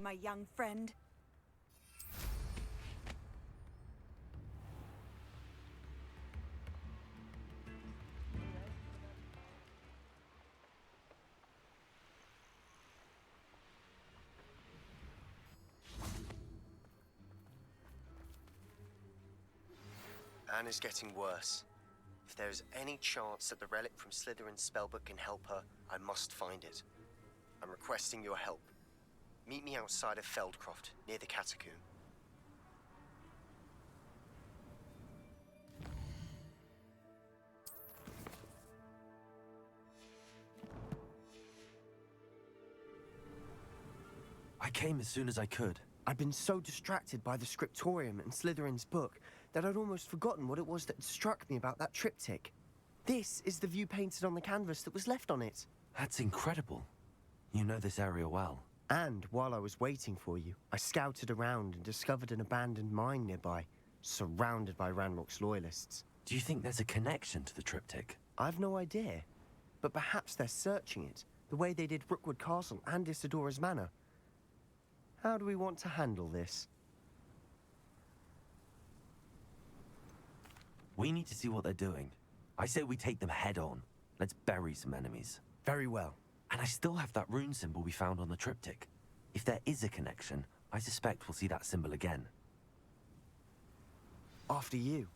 My young friend. Anne is getting worse. If there is any chance that the relic from Slytherin's spellbook can help her, I must find it. I'm requesting your help. Meet me outside of Feldcroft, near the catacomb. I came as soon as I could. I'd been so distracted by the scriptorium and Slytherin's book that I'd almost forgotten what it was that struck me about that triptych. This is the view painted on the canvas that was left on it. That's incredible. You know this area well. And while I was waiting for you, I scouted around and discovered an abandoned mine nearby, surrounded by Ranrock's loyalists. Do you think there's a connection to the triptych? I've no idea, but perhaps they're searching it, the way they did Rookwood Castle and Isidora's Manor. How do we want to handle this? We need to see what they're doing. I say we take them head on. Let's bury some enemies. Very well. And I still have that rune symbol we found on the triptych. If there is a connection, I suspect we'll see that symbol again. After you.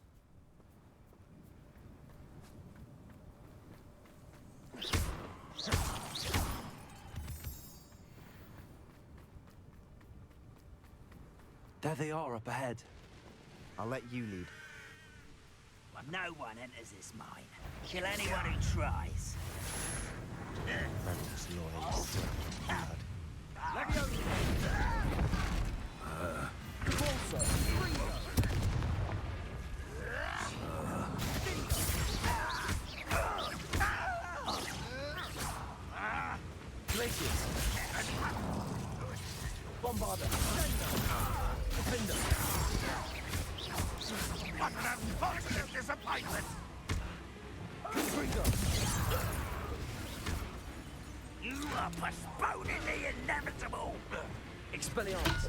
There they are up ahead. I'll let you lead. No one enters this mine. Kill anyone who tries. Ranrock's loyalists. Bombarder! Defender! What an unfortunate disappointment! You are postponing the inevitable! Expelliarmus!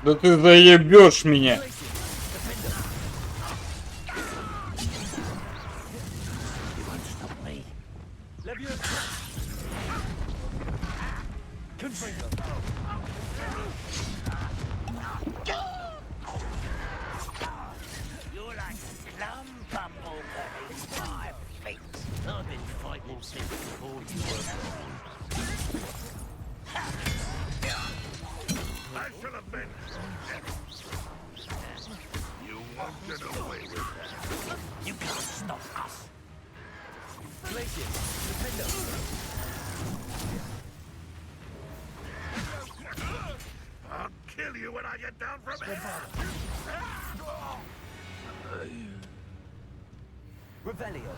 Да ты заебешь меня. You're like a slum bumble burning 5 feet. I've been fighting since before you were born. I should have been. You won't get away with that. You can't stop us. Glacius! Defender! I'll kill you when I get down from here. Revelio!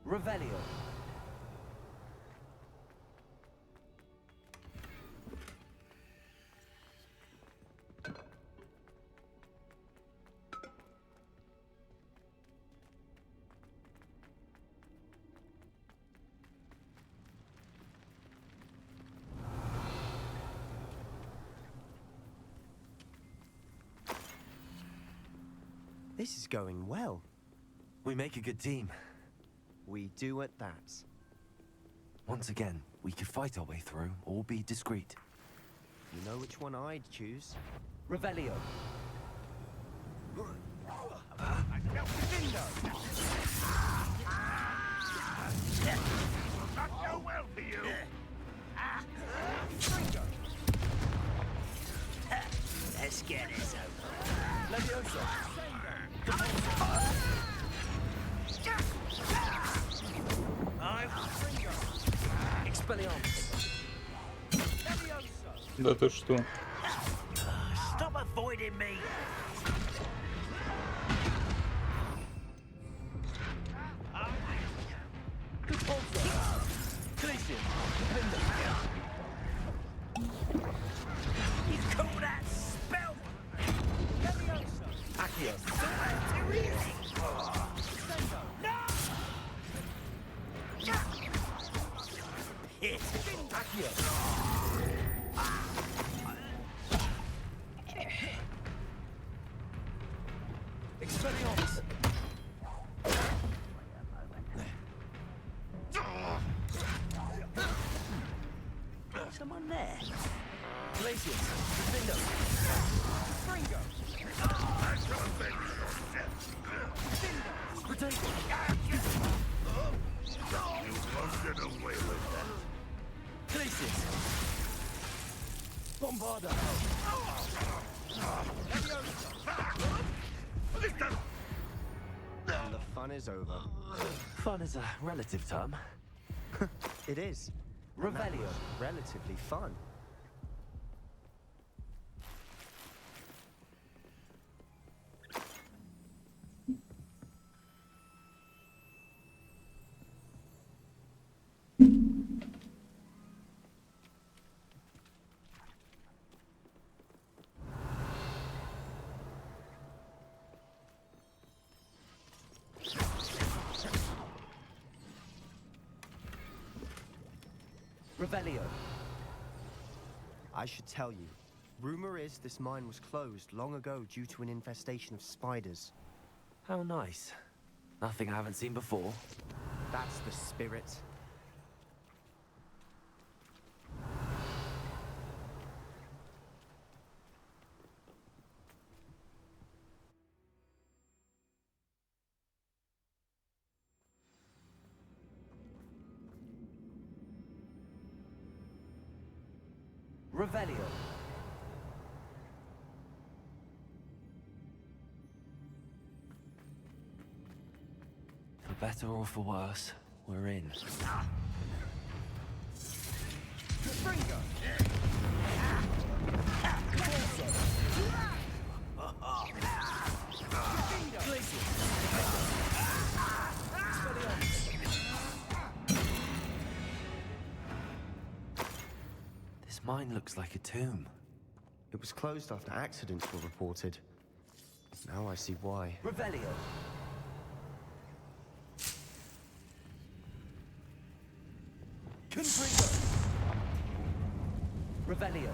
Revelio. This is going well. We make a good team. We do at that. Once again, we could fight our way through or be discreet. You know which one I'd choose? Revelio. Not go well for you. Let's get this over. Leviosa. Expelliarmus. Leviosa. Да ты что? Stop avoiding me. You call that spell? Leviosa. Accio. Hit. Accio. Expelliarmus. Someone there. Glacius. Defendo. Fringo. Potato. You won't get away with that. Glacius. Bombarda. And the fun is over. Fun is a relative term. It is. Revelio. Relatively fun. Revelio. I should tell you. Rumor is this mine was closed long ago due to an infestation of spiders. How nice. Nothing I haven't seen before. That's the spirit. Revelio. For better or for worse, we're in. Fringo. Glacius. Expelliarmus. This mine looks like a tomb. It was closed after accidents were reported. Now I see why. Revelio. Confringo. Revelio.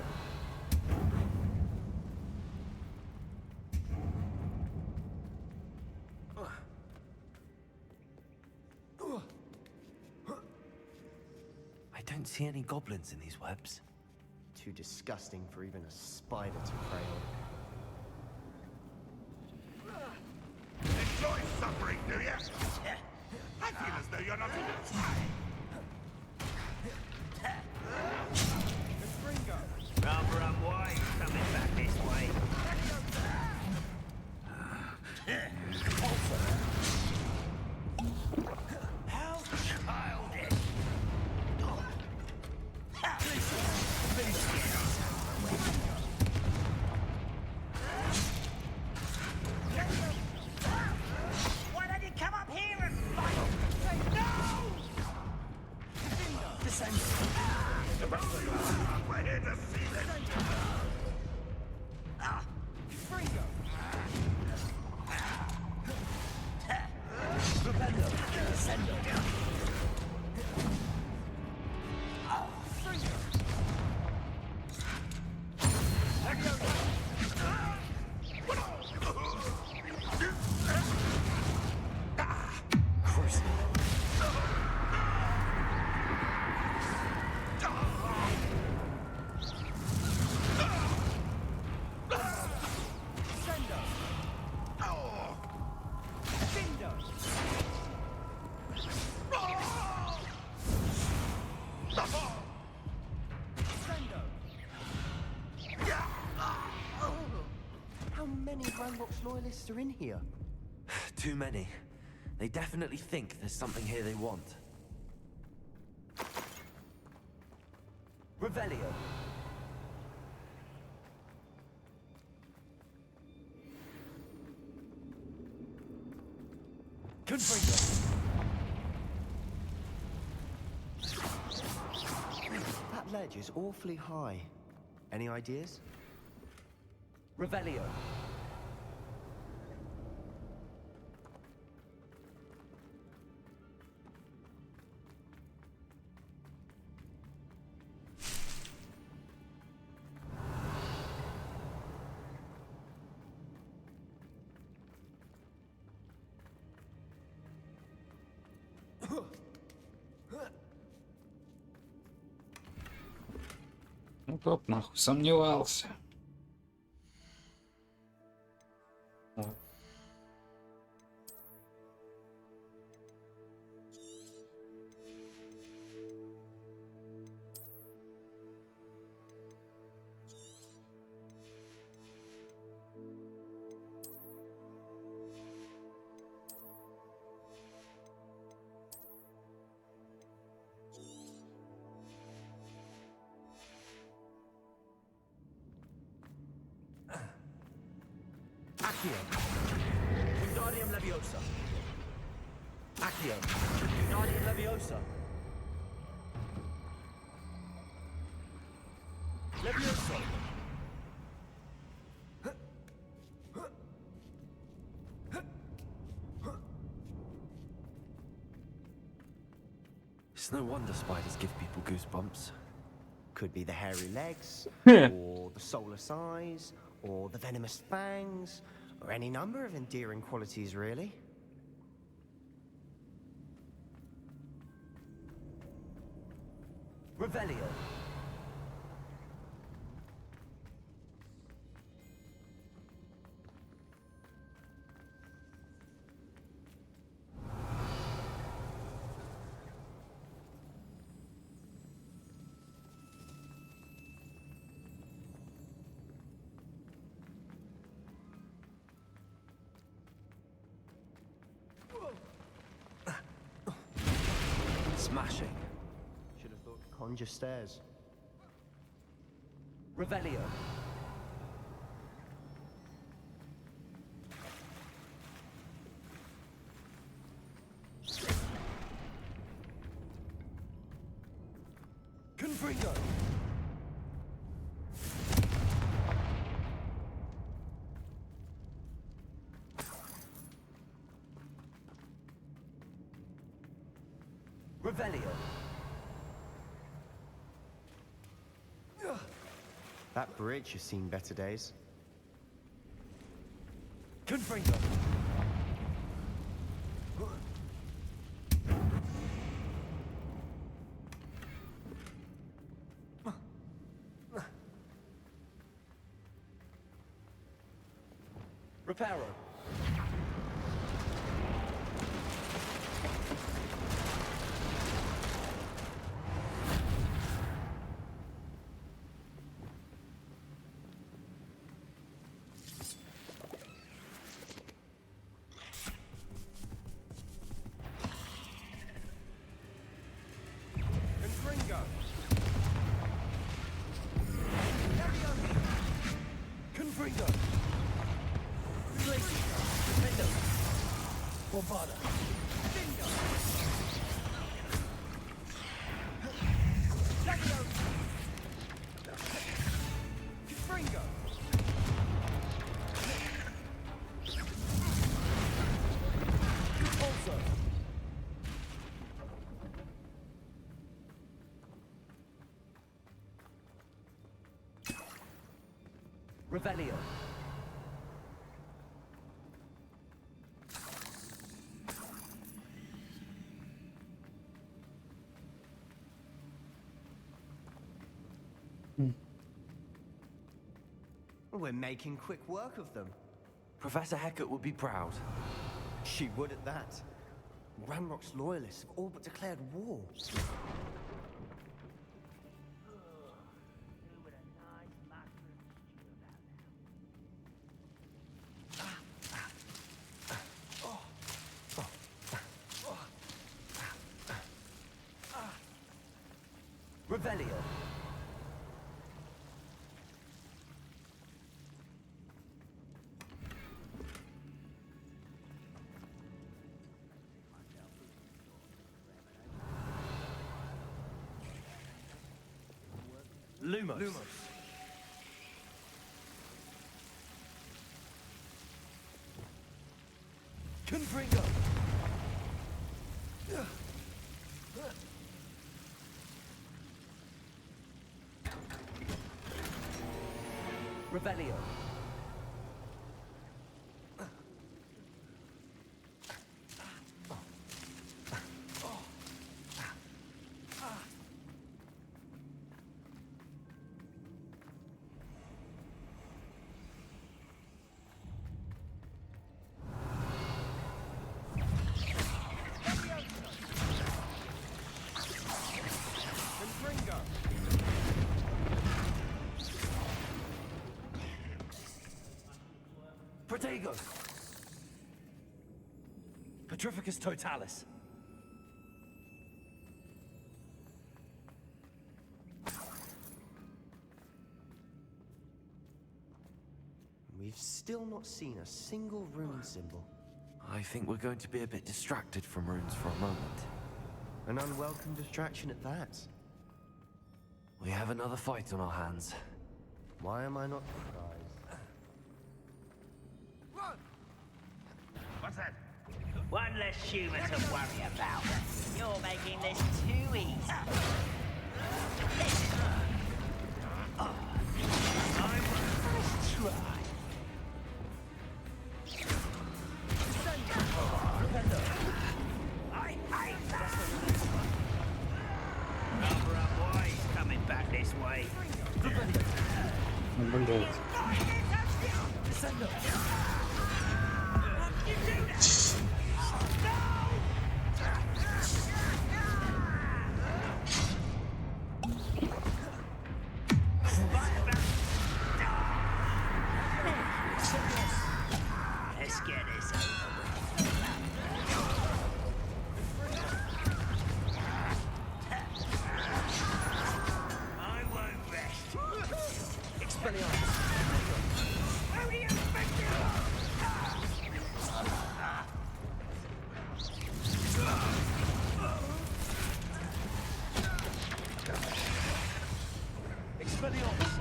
I don't see any goblins in these webs. Too disgusting for even a spider to prey on. Enjoy suffering, do you? I feel as though you're not even trying. Fringo. Rather unwise coming back this way. How childish! many Ranrock's loyalists are in here? Too many. They definitely think there's something here they want. Revelio. Confringo. That ledge is awfully high. Any ideas? Revelio. Ну топ нахуй, сомневался. Вот. Accio. Wingardium Leviosa. Accio. Wingardium Leviosa. Leviosa. It's no wonder spiders give people goosebumps. Could be the hairy legs, Yeah. or the soulless eyes, or the venomous fangs, or any number of endearing qualities, really. Revelio. Smashing. Should have thought to conjure stairs. Revelio. Confringo. Revelio. That bridge has seen better days. Confringo. Reparo. Confringo. Confringo. Glacier. Defendo. Bombarda. Bingo. Confringo. Also. Revelio. We're making quick work of them. Professor Hecat would be proud. She would at that. Ranrock's loyalists have all but declared war. Lumos. Confringo. Revelio. Confringo. Protego. Petrificus totalis. We've still not seen a single rune symbol. I think we're going to be a bit distracted from runes for a moment. An unwelcome distraction at that. We have another fight on our hands. Why am I not surprised? Run! What's that? One less human to worry about. You're making this too easy. Nice try. I hate that. Cover up, boy. He's coming back this way. Блять. Let's get this over with. I won't rest. Expelliarmus. Who do you think you are? Expelliarmus.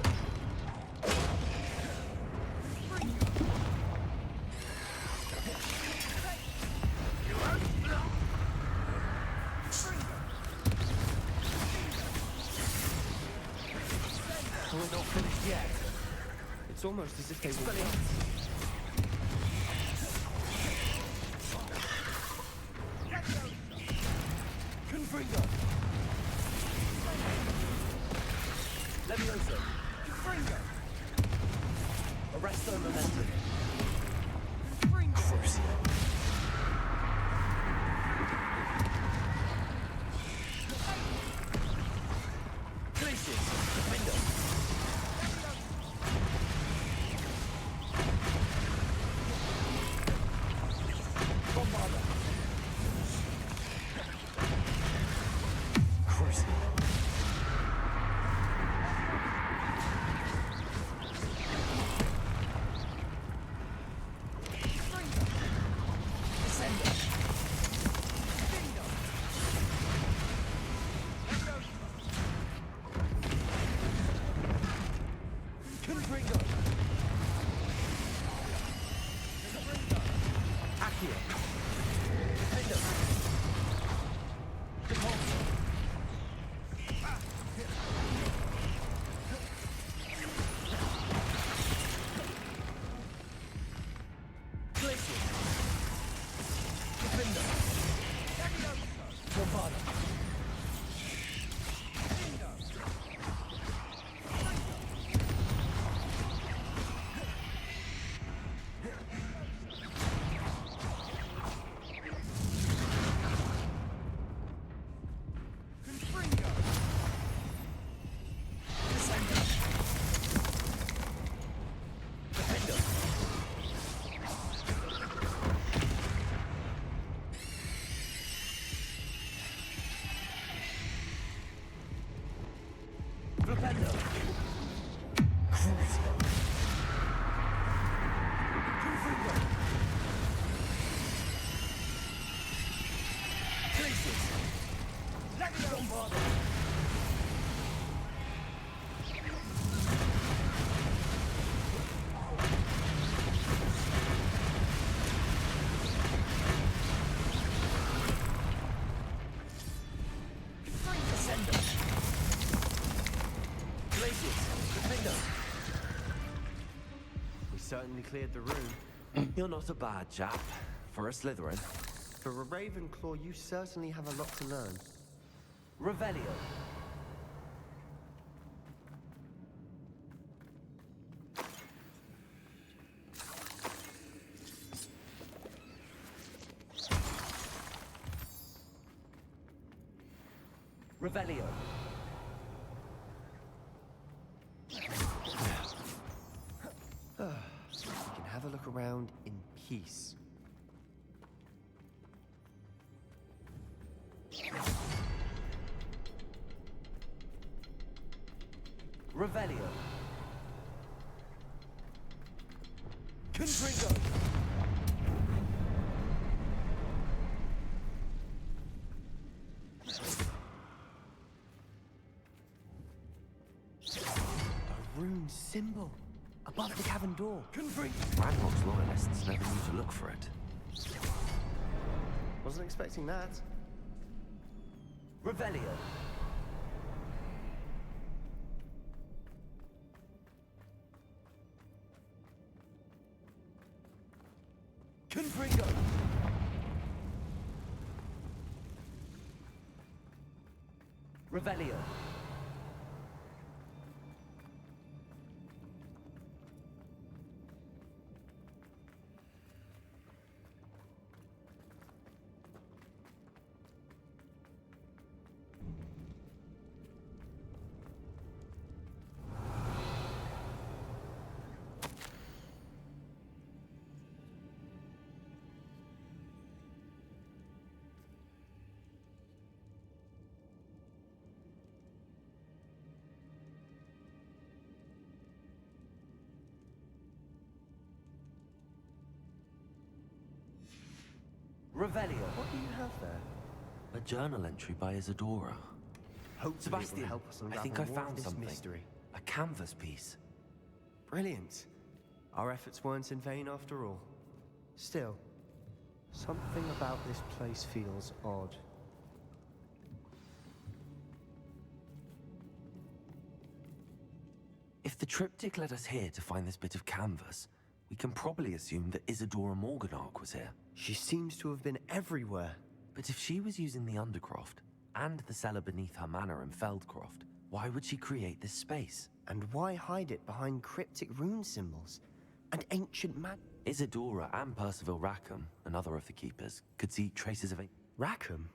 We're not finished yet. It's almost as if they were Expelliarmus. Confringo. Levioso. Confringo. Arresto momentum. Confringo. Crucio. Glacius. Defender. Bombarda. Crucio. certainly cleared the room. You're not a bad chap. For a Slytherin. For a Ravenclaw, you certainly have a lot to learn. Revelio. Revelio. We can have a look around in peace. Revelio. Confringo. A rune symbol above the cavern door. Confringo. Ranrock's loyalists never knew to look for it. Wasn't expecting that. Revelio. Confringo. Revelio. Revelio. What do you have there? A journal entry by Isadora. Hopefully it will Sebastian, help us I think unravel I more of found this something. mystery. A canvas piece. Brilliant. Our efforts weren't in vain after all. Still, something about this place feels odd. If the triptych led us here to find this bit of canvas, we can probably assume that Isadora Morganach was here. She seems to have been everywhere. But if she was using the Undercroft, and the cellar beneath her manor in Feldcroft, why would she create this space? And why hide it behind cryptic rune symbols and ancient Isadora and Percival Rackham, another of the keepers, could see traces of Rackham?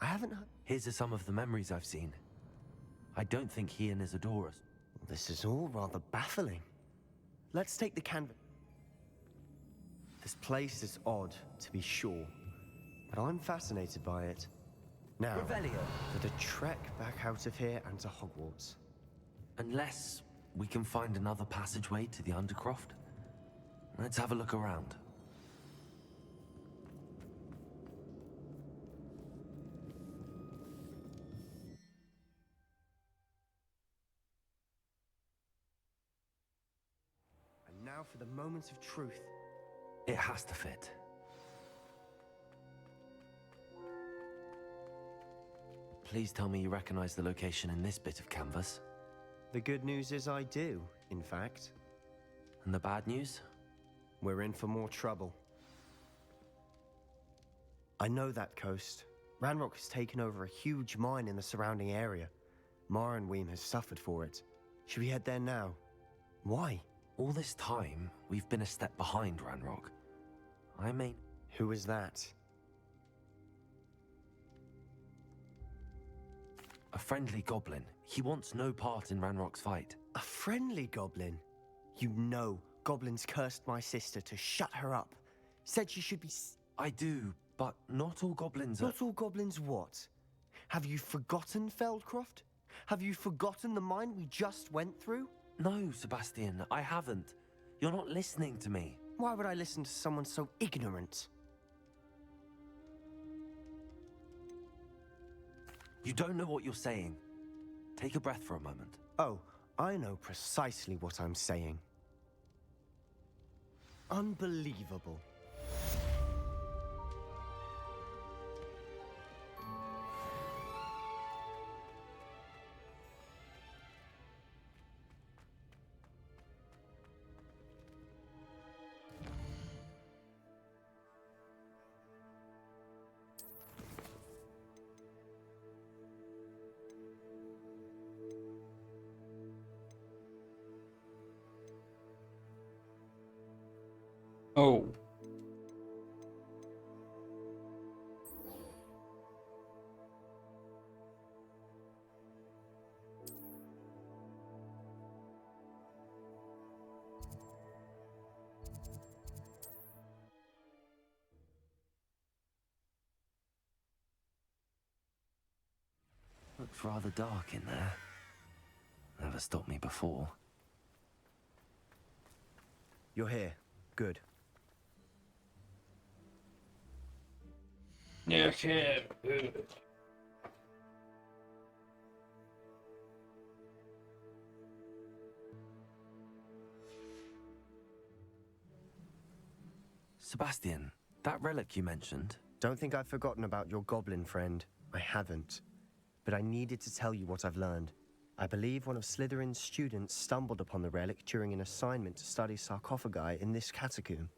I haven't heard. Here's some of the memories I've seen. I don't think he and Isadora... This is all rather baffling. Let's take the canvas. This place is odd, to be sure, but I'm fascinated by it. Now, Revelio. for the trek back out of here and to Hogwarts. Unless we can find another passageway to the Undercroft. Let's have a look around. And now for the moment of truth. It has to fit. Please tell me you recognize the location in this bit of canvas. The good news is I do, in fact. And the bad news? We're in for more trouble. I know that coast. Ranrock has taken over a huge mine in the surrounding area. Mornweem has suffered for it. Should we head there now? Why? All this time, we've been a step behind Ranrock. I mean... Who is that? A friendly goblin. He wants no part in Ranrock's fight. A friendly goblin? You know, goblins cursed my sister to shut her up. Said she should be... I do, but not all goblins are... Not all goblins what? Have you forgotten Feldcroft? Have you forgotten the mine we just went through? No, Sebastian, I haven't. You're not listening to me. Why would I listen to someone so ignorant? You don't know what you're saying. Take a breath for a moment. Oh, I know precisely what I'm saying. Unbelievable. Оу. Looks rather dark in there. Never stopped me before. You're here. Good. Yeah. Sebastian, that relic you mentioned. Don't think I've forgotten about your goblin friend. I haven't. But I needed to tell you what I've learned. I believe one of Slytherin's students stumbled upon the relic during an assignment to study sarcophagi in this catacomb.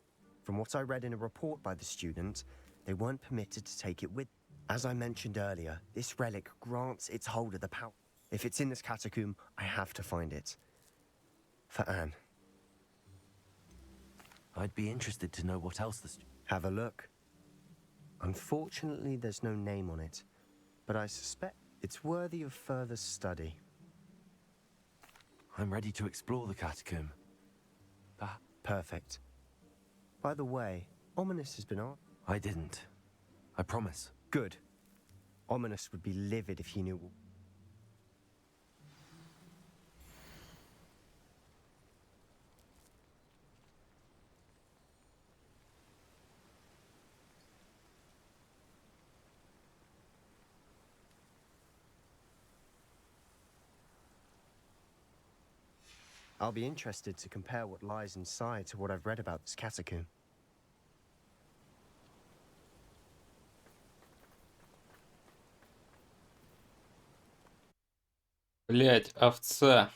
From what I read in a report by the student, they weren't permitted to take it with. As I mentioned earlier, this relic grants its holder the power. If it's in this catacomb, I have to find it. For Anne. I'd be interested to know what else Have a look. Unfortunately, there's no name on it, but I suspect it's worthy of further study. I'm ready to explore the catacomb. Perfect. By the way, Ominous has been on. I didn't. I promise. Good. Ominous would be livid if he knew. I'll be interested to compare what lies inside to what I've read about this catacomb. Блять, овца.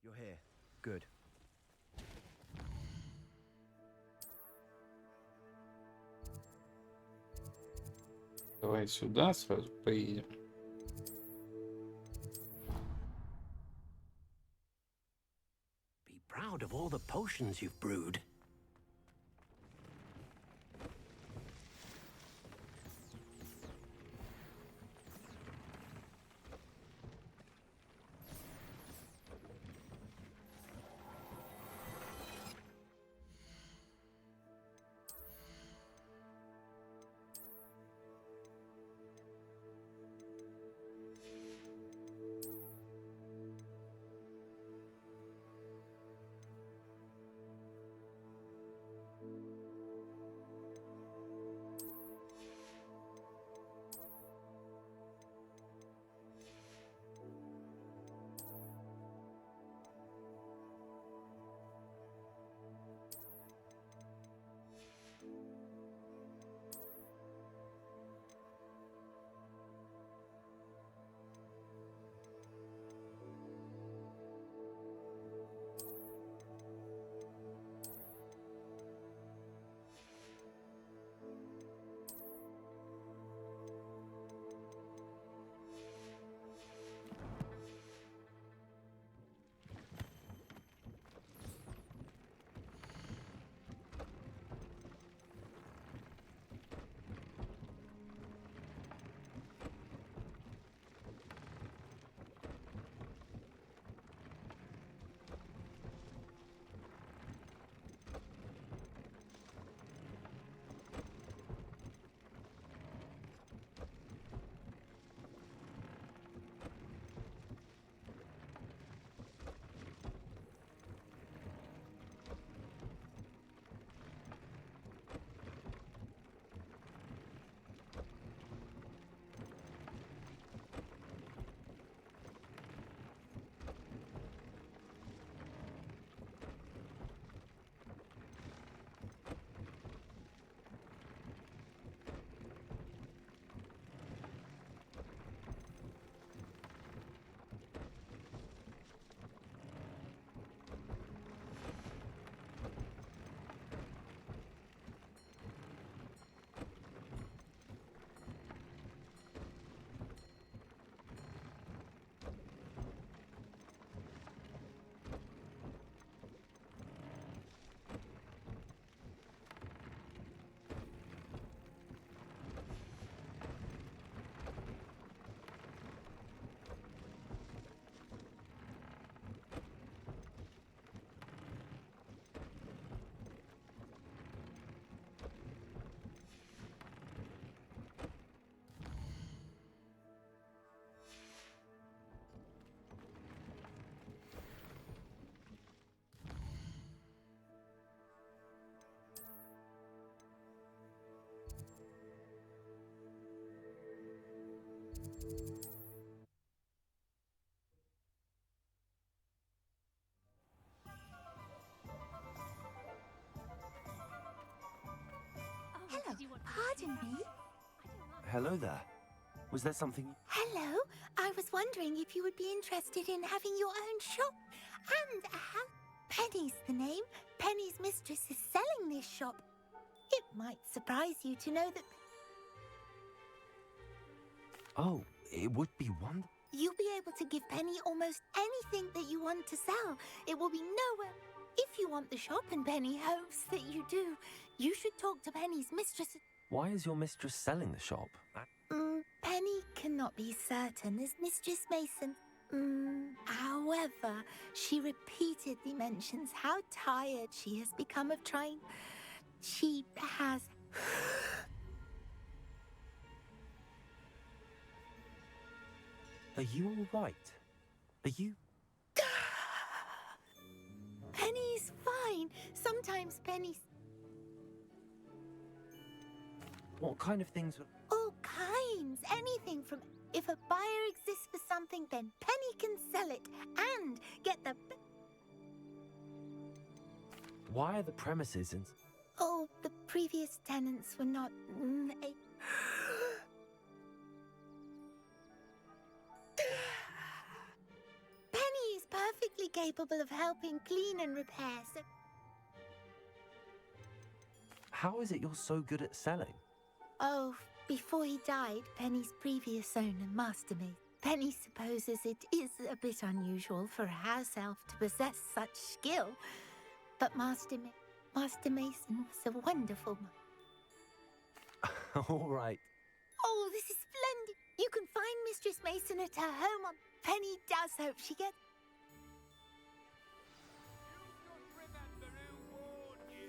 You're here. Good. Давай сюда сразу поедем. Be proud of all the potions you've brewed. Hello there. Was there something... Hello. I was wondering if you would be interested in having your own shop. And Penny's the name. Penny's mistress is selling this shop. It might surprise you to know that Oh, it would be wonderful. you'll be able to give Penny almost anything that you want to sell. It will be nowhere. If you want the shop and Penny hopes that you do, you should talk to Penny's mistress. Why is your mistress selling the shop? Penny cannot be certain as Mistress Mason. However, she repeatedly mentions how tired she has become of trying. She has... Are you all right? Are you... Penny's fine. Sometimes Penny's... What kind of things... all kinds. Anything from... If a buyer exists for something, then Penny can sell it and get the... Why are the premises in... Oh, the previous tenants were not... Penny is perfectly capable of helping clean and repair, so... How is it you're so good at selling? Oh, before he died, Penny's previous owner, Master Mason. Penny supposes it is a bit unusual for a house elf to possess such skill. But Master Mason was a wonderful man. All right. Oh, this is splendid. You can find Mistress Mason at her home on... Penny does hope she gets...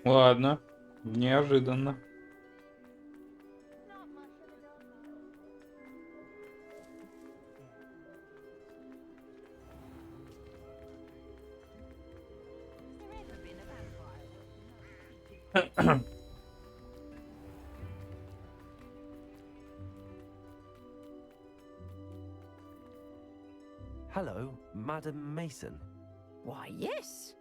Ладно. Неожиданно. Hello, Madam Mason. Why, yes.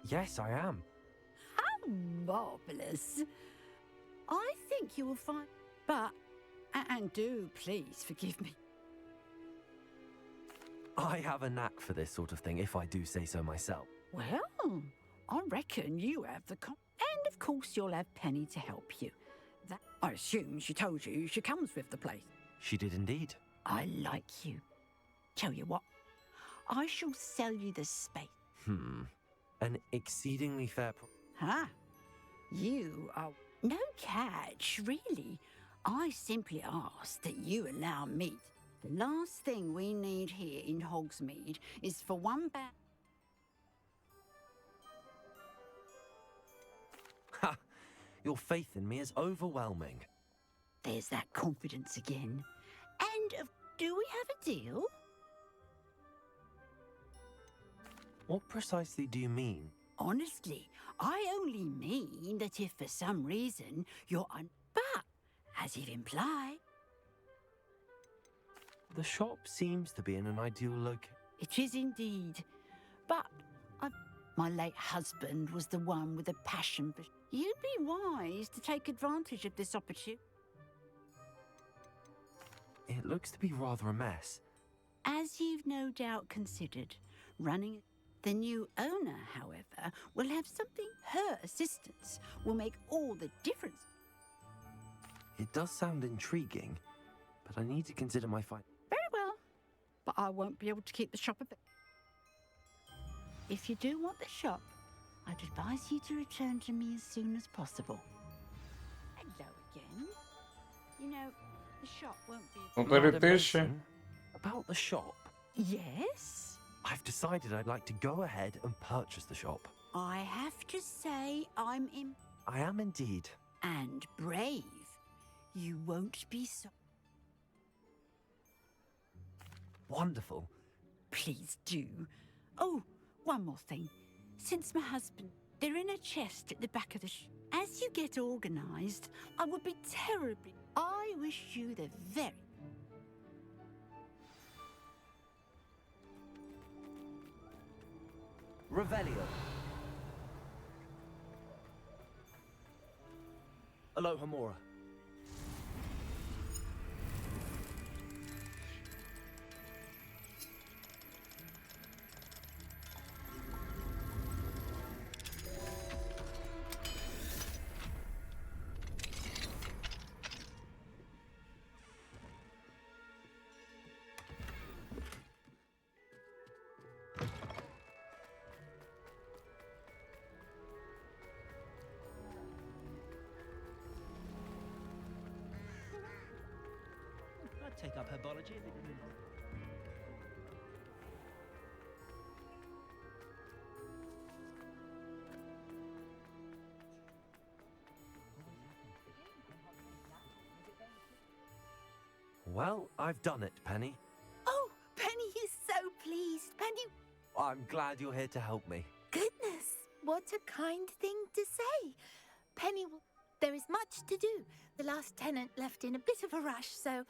Yes, I am. How marvellous. I think you will find... But, and do please forgive me. I have a knack for this sort of thing, if I do say so myself. Well, I reckon you have the... And of course you'll have Penny to help you. That, I assume she told you she comes with the place. She did indeed. I like you. Tell you what, I shall sell you the space. An exceedingly fair... Huh? You are... No catch, really. I simply ask that you allow me. The last thing we need here in Hogsmeade is for one Ha! Your faith in me is overwhelming. There's that confidence again. And do we have a deal? What precisely do you mean? Honestly, I only mean that if for some reason you're But, as you've implied... The shop seems to be in an ideal location. It is indeed. But my late husband was the one with a passion for... You'd be wise to take advantage of this opportunity. It looks to be rather a mess. As you've no doubt considered, running... The new owner, however, will have something... Her assistance will make all the difference. It does sound intriguing, but I need to consider my fight. Very well, but I won't be able to keep the shop a bit. If you do want the shop, I'd advise you to return to me as soon as possible. Hello again. You know, the shop won't be... 3000. About the shop? Yes? I've decided I'd like to go ahead and purchase the shop. I have to say I'm I am indeed. And brave. You won't be so... Wonderful. Please do. Oh, one more thing. Since my husband... They're in a chest at the back of the As you get organised, I would be terribly... I wish you the very... Revelio. Aloha Mora. take up herbology if it didn't involve. Well, I've done it, Penny. Oh, Penny is so pleased. Penny, I'm glad you're here to help me. goodness, what a kind thing to say. Penny, there is much to do. The last tenant left in a bit of a rush, so...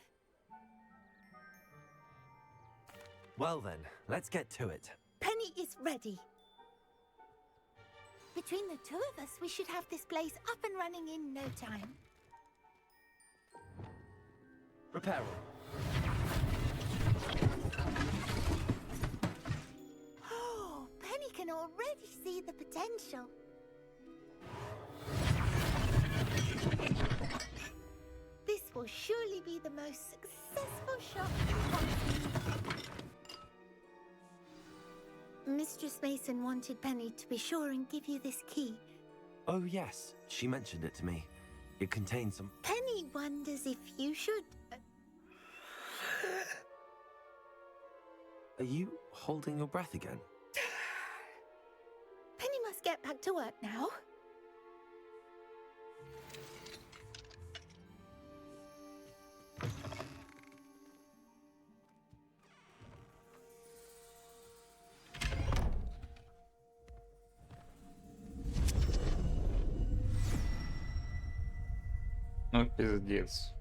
Well then, let's get to it. Penny is ready. Between the two of us, we should have this place up and running in no time. Repairing. Oh, Penny can already see the potential. This will surely be the most successful shop in Hogsmeade. Mistress Mason wanted Penny to be sure and give you this key. Oh yes, she mentioned it to me. It contains some... Penny wonders if you should... Are you holding your breath again? Penny must get back to work now. Ну, пиздец.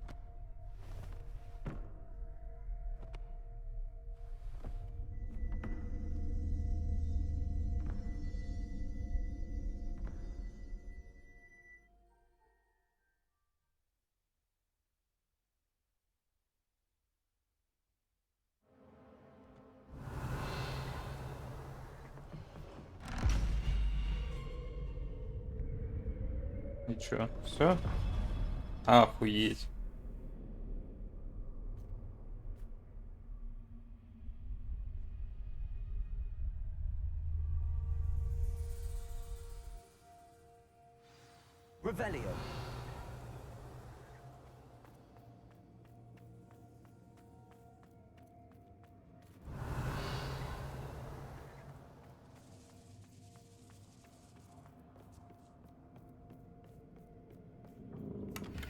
И чё, все? Охуеть. Revelio.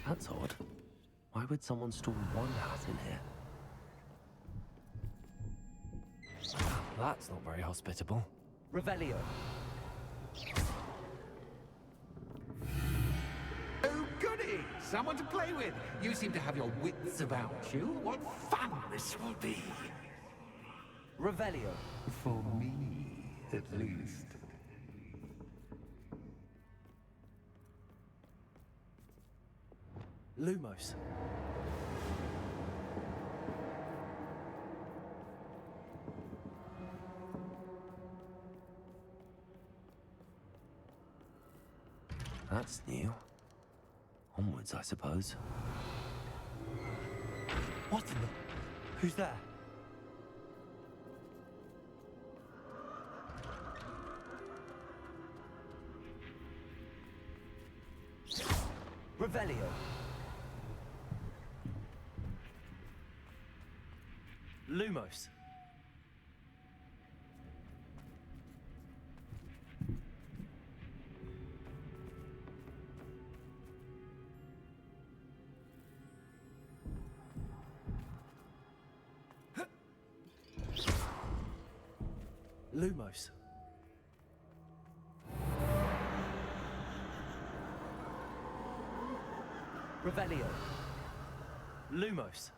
That's odd. Why would someone store one hat in here? That's not very hospitable. Revelio. Oh, goody! Someone to play with. You seem to have your wits about you. What fun this will be. Revelio. For me, at least. Lumos. That's new. Onwards, I suppose. What in the... Who's there? Revelio. Lumos. Lumos. Revelio. Lumos.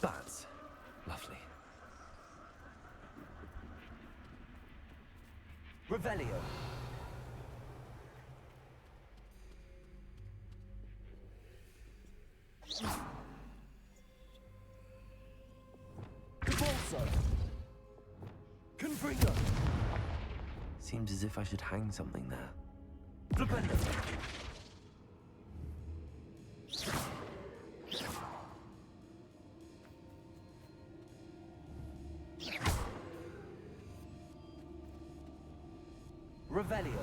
That's lovely. Revelio. Convulso. Confringo. Seems as if I should hang something there. Flipendo. Revelio.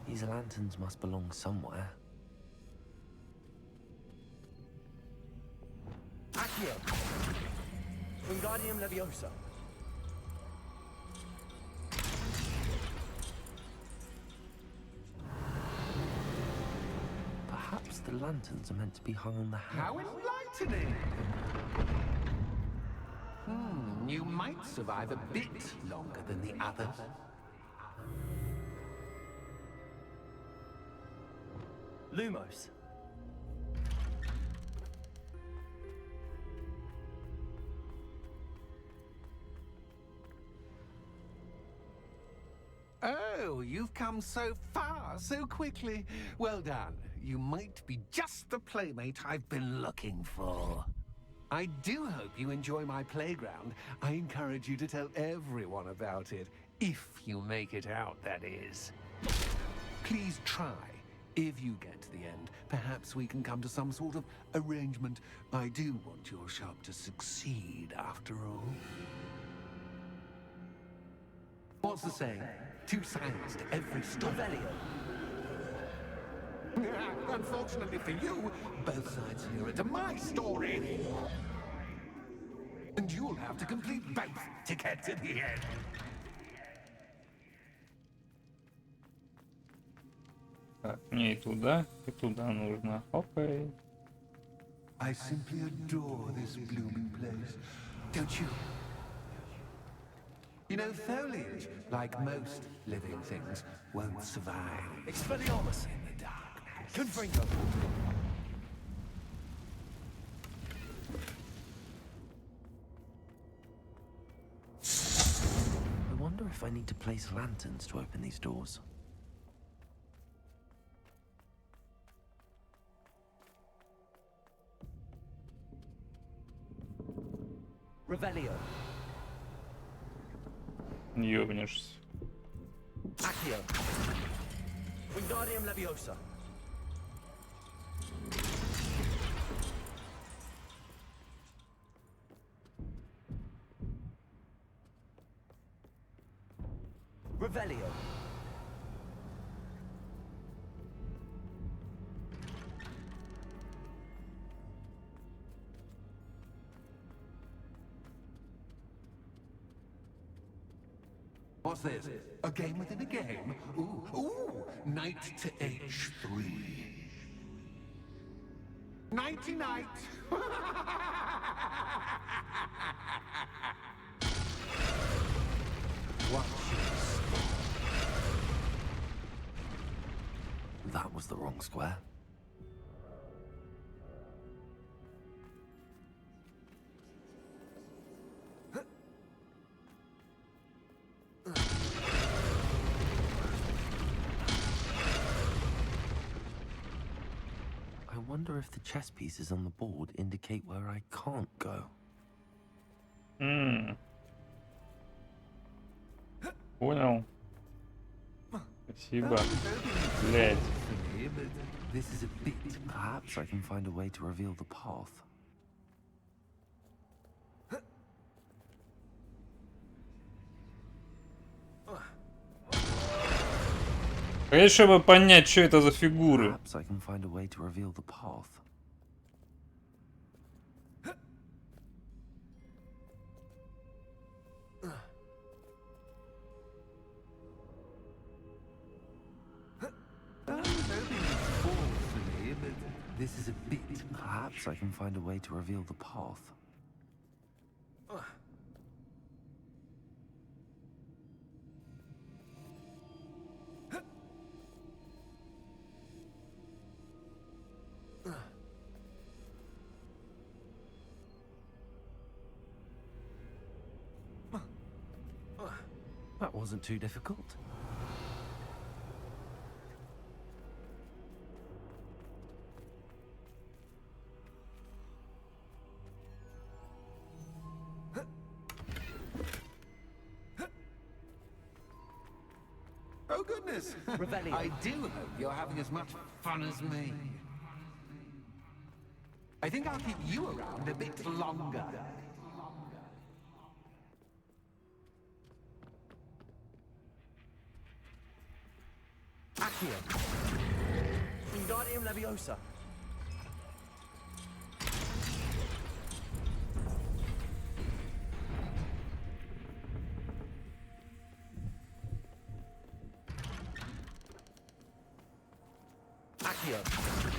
These lanterns must belong somewhere. Accio. Wingardium Leviosa. Perhaps the lanterns are meant to be hung on the house. How enlightening! You might survive a bit longer than the others. Lumos. Oh, you've come so far so quickly. Well done. You might be just the playmate I've been looking for. I do hope you enjoy my playground. I encourage you to tell everyone about it. If you make it out, that is. Please try. If you get to the end, perhaps we can come to some sort of arrangement. I do want your shop to succeed, after all. What's the saying? 2 sides to every story. Unfortunately for you, both sides hear it to my story. And you'll have to complete both to get to the end. Так, мне и туда нужно. Окей. I simply adore this blooming place, don't you? You know, foliage, like most living things, won't survive. Expelliarmus. In the darkness. Confringo. I wonder if I need to place lanterns to open these doors. Revelio. Ёбнешься. Accio. Wingardium Leviosa. Revelio. What's this? A game within a game? Ooh, knight to H3. Nighty-night! Watch this. That was the wrong square. I wonder if the chess pieces on the board indicate where I can't go. Понял. Спасибо. Блять. This is a bit. Perhaps I can find a way to reveal the path. Конечно, чтобы понять, что это за фигуры. Perhaps I can find a way to reveal the path. This is a bit. Perhaps I can find a way to reveal the path. That wasn't too difficult. Oh goodness! I do hope you're having as much fun as me. I think I'll keep you around a bit longer. Accio. Wingardium Leviosa. Accio.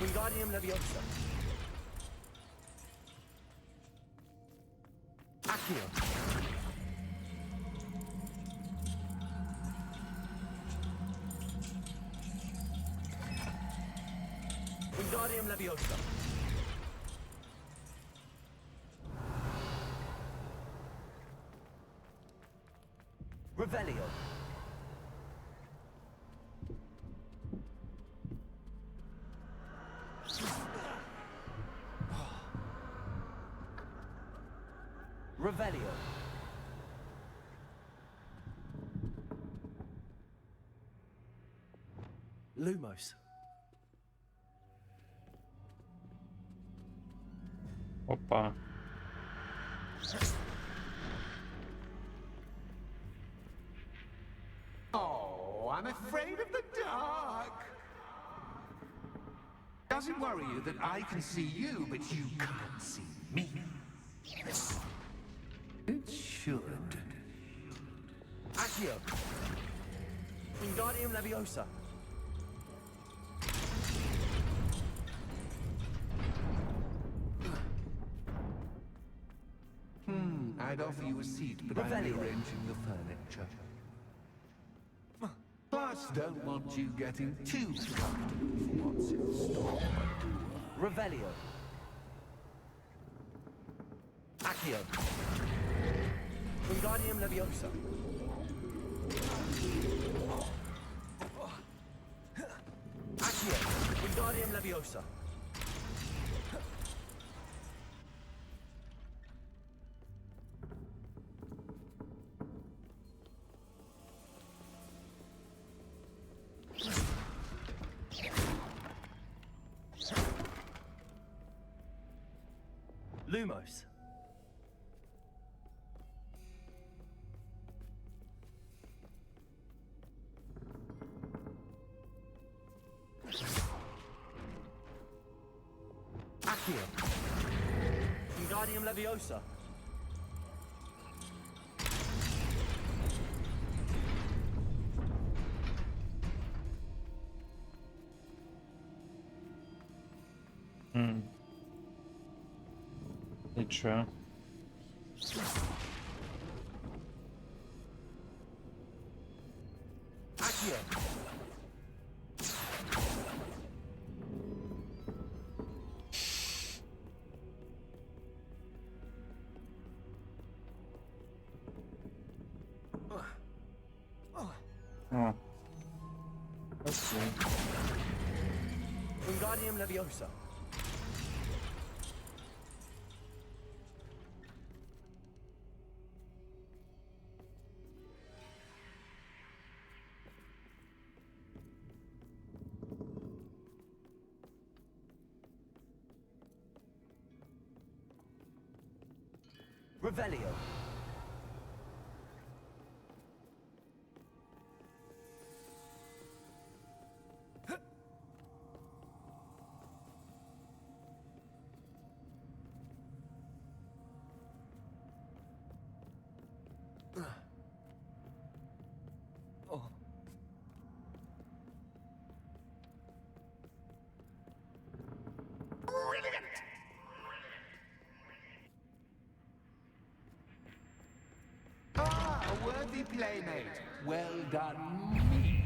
Wingardium Leviosa. Accio. Wingardium Leviosa. Revelio. Revelio. Lumos. Опа. Oh, I'm afraid of the dark. Does it worry you that I can see you, but you can't see me? It should. Accio. Wingardium Leviosa. I'd offer you a seat, but I'm Revelio. rearranging the furniture. Plus, don't want you getting too comfortable for what's in store. Revelio. Accio. Wingardium Leviosa. Accio. Wingardium Leviosa. Lumos. Accio. Wingardium Leviosa. И чё? Accio. О. Окей. Wingardium Leviosa. Revelio. Ah, a worthy playmate. Well done, me.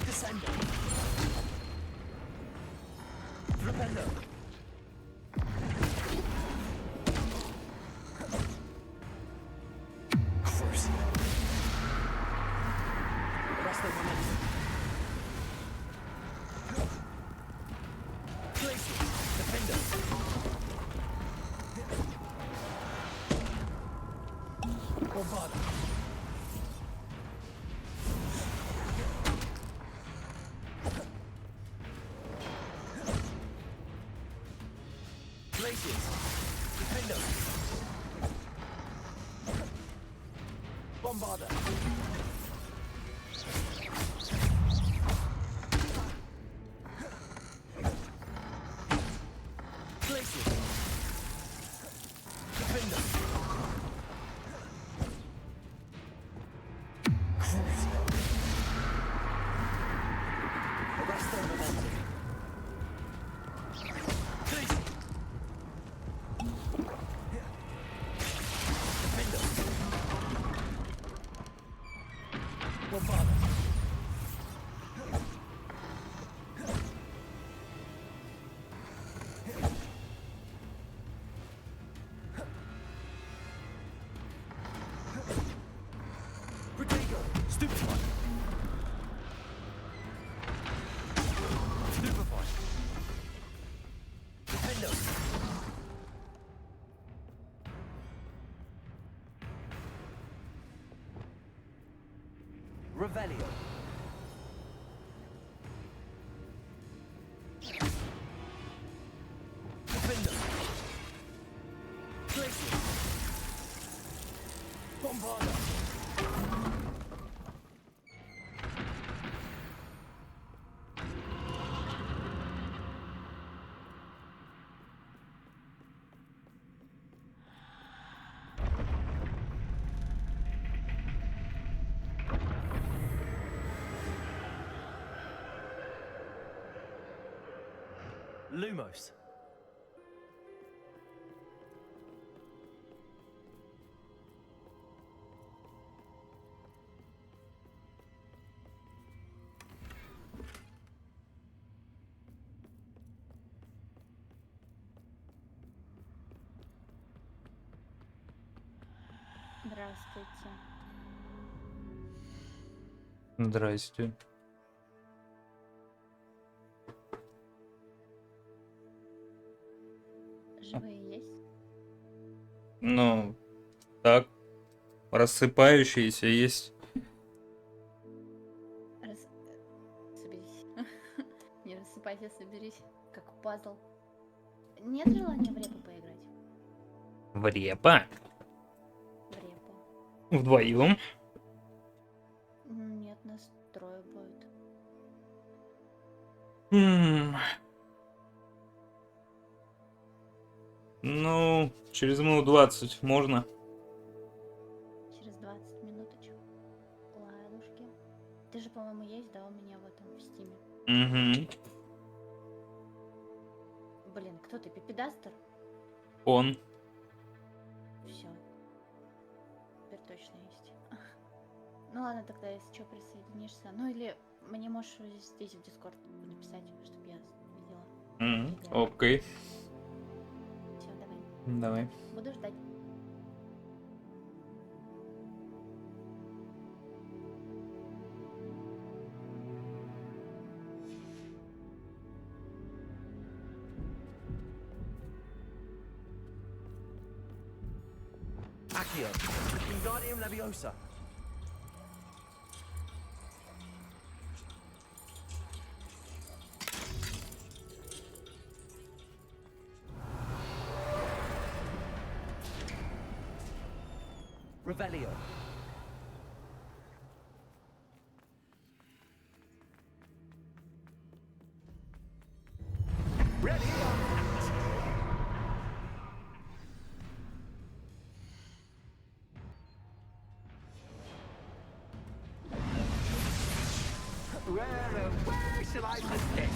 Descendo. Flipendo. Crucio. Resto momentum. Glacius. Defendo. Bombada. Glaciers. Defender. Bombarder. Glaciers. Defender. Arrest their momentum. Glacier. Defender. Bombarder. Protego. Stupefy. Stupefy. Defender. Revelio. Defender. Glacier. Bombarder. Lumos. Здравствуйте. Здрасте. Живые есть? Ну, так. Рассыпающиеся есть. Соберись. Не рассыпайся, соберись. Как пазл. Нет желания в репу поиграть? В репа? В репу. Вдвоем? Нет, нас трое будет. Ну, через минут 20 можно. Через 20 минуточек. Ладушки. Ты же, по-моему, есть, да, у меня в этом, в стиме. Угу. Блин, кто ты, Пипедастер? Он. Все. Теперь точно есть. Ну ладно, тогда, если что, присоединишься. Ну или мне можешь здесь в Дискорд написать, чтобы я видела. Окей. Все, давай. Давай. Буду ждать. Accio. Wingardium Leviosa. Revelio. Ready on act. Where shall I put this?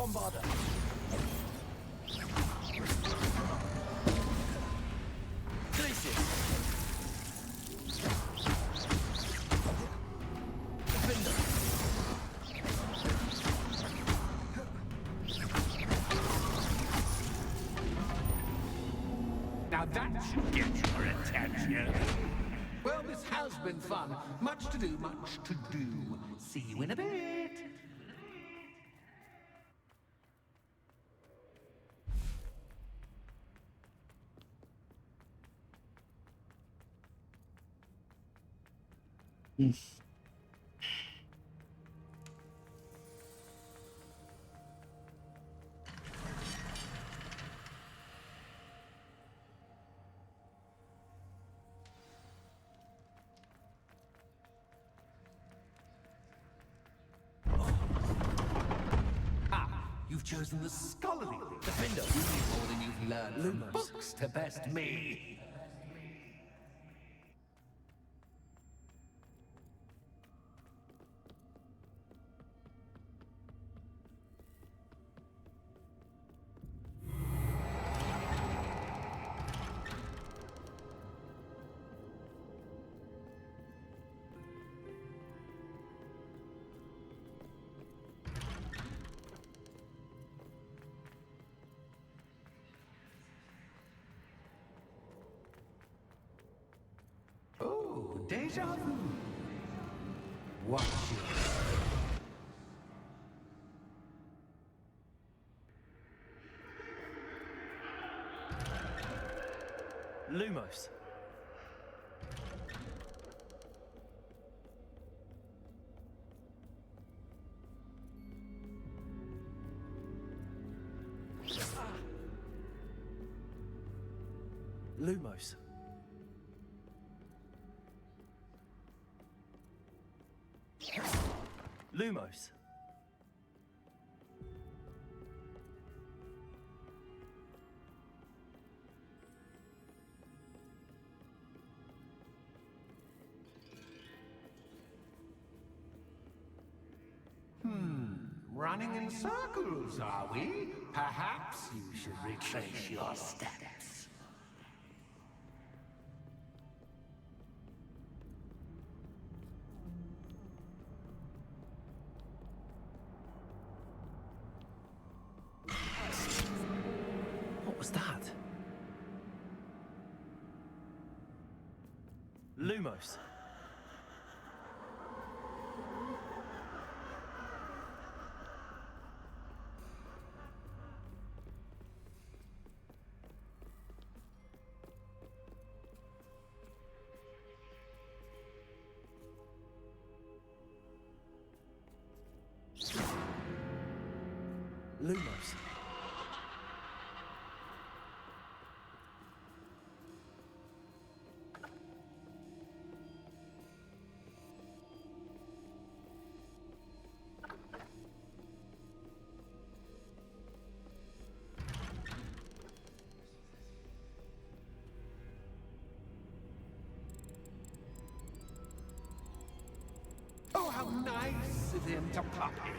Bombarder. Glacius. Defender. Now that should get your attention. Well, this has been fun. Much to do, much to do. See you in a bit. You've chosen the scholarly route. Defender. More than you've learned from books to best me. Oh, deja vu. Watch yourself. Lumos. Lumos. Lumos. Running in circles, are we? Perhaps you should retrace your steps. What was that? Lumos. Lumos. Oh, how nice of him to pop in.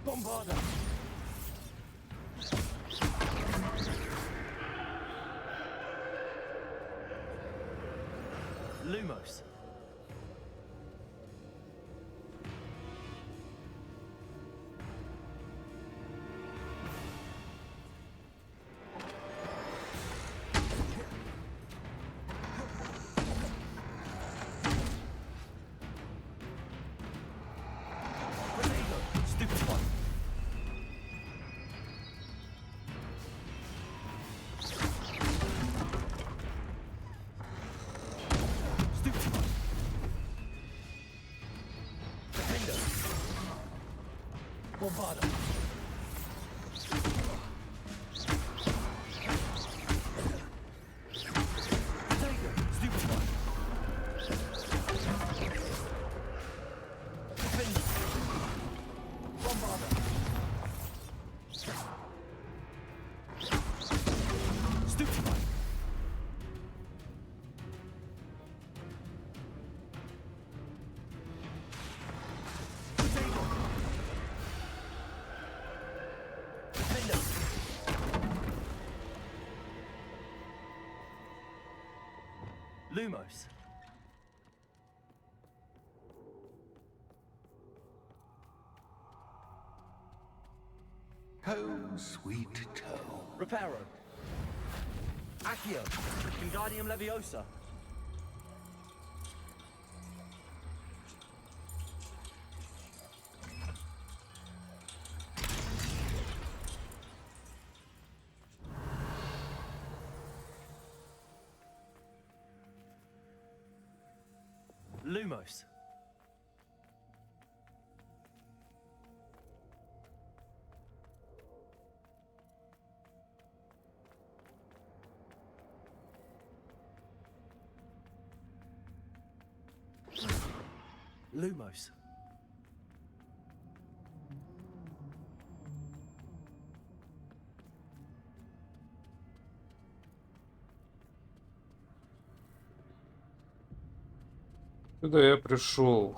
Bombarder. Lumos. Stupid one. Stupid one. Defender. Bombarder. Stupid one. Lumos. Home, sweet home. Reparo. Accio. Wingardium Leviosa. Lumos. Lumos. Куда я пришел?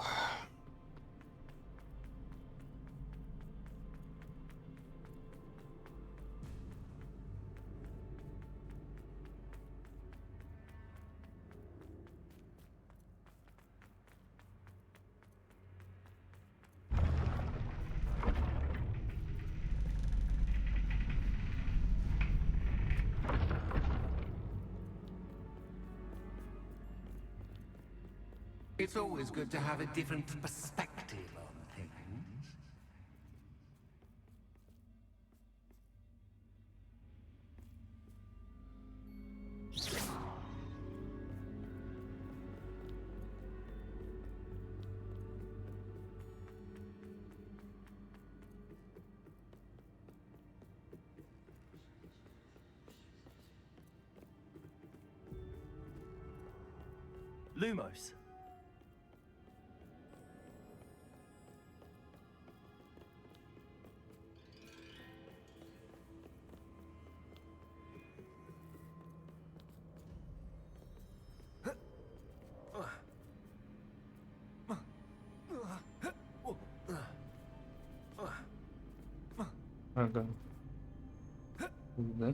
It's always good to have a different perspective on things. Lumos. Ага. Да.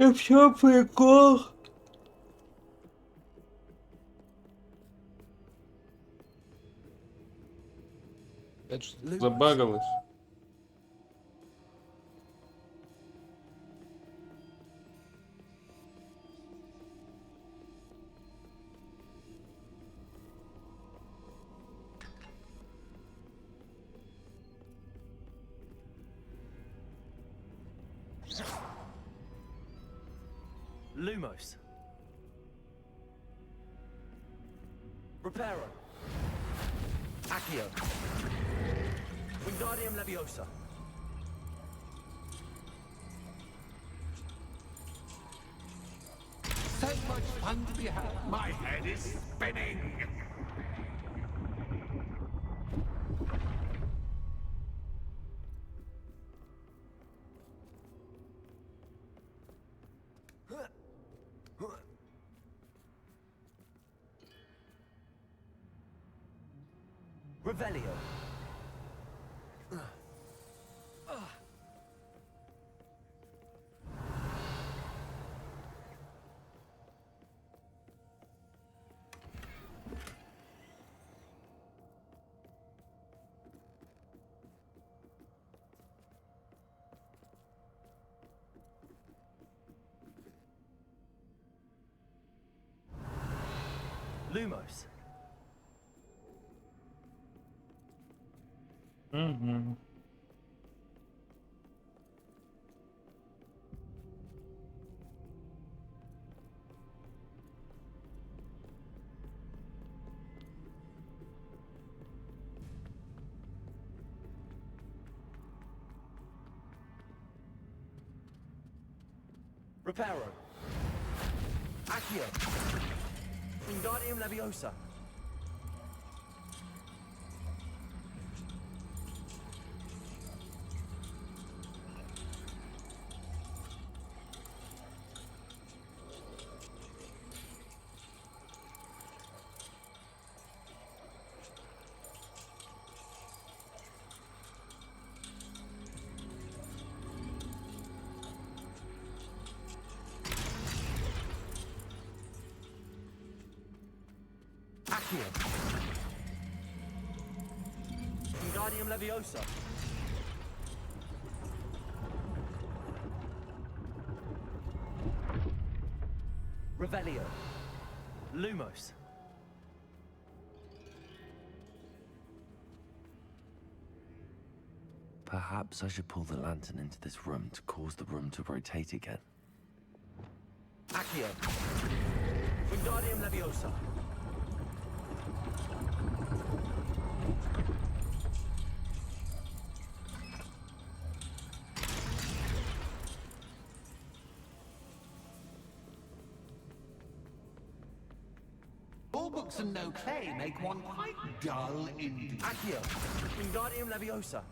И в чём прикол? Это что-то забагалось. Lumos. Reparo. Accio. Wingardium Leviosa. So much fun to be had. My head is spinning. Revelio. Lumos. Угу. Reparo. Accio. Wingardium Leviosa. Accio. Wingardium Leviosa. Revelio. Lumos. Perhaps I should pull the lantern into this room to cause the room to rotate again. Accio. Wingardium Leviosa. All books and no clay make one quite dull indeed. Accio. Wingardium Leviosa.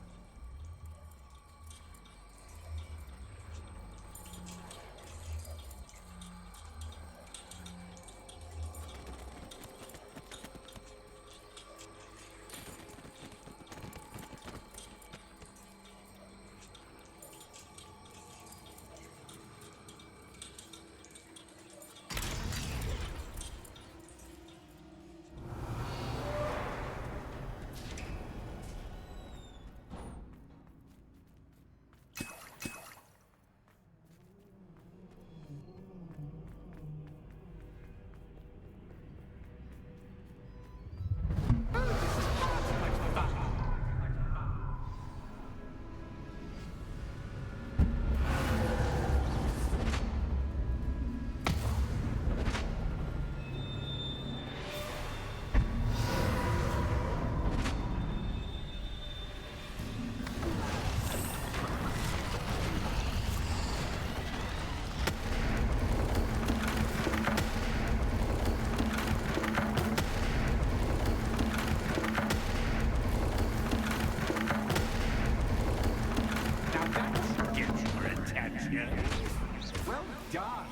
Well done.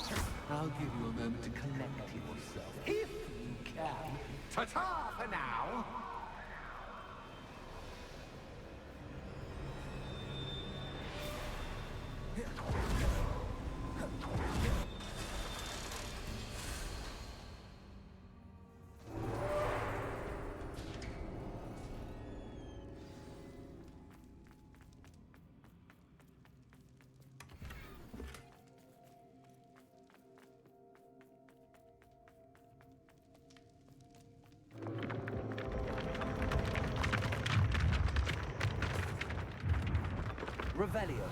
I'll give you a moment to collect yourself, if you can. Ta-ta for now. Revelio.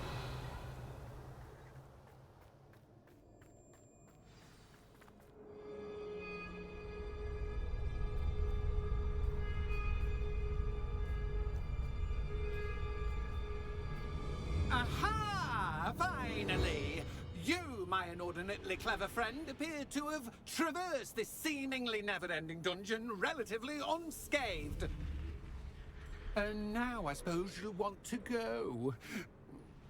Aha! Finally! You, my inordinately clever friend, appear to have traversed this seemingly never-ending dungeon relatively unscathed. And now I suppose you'll want to go.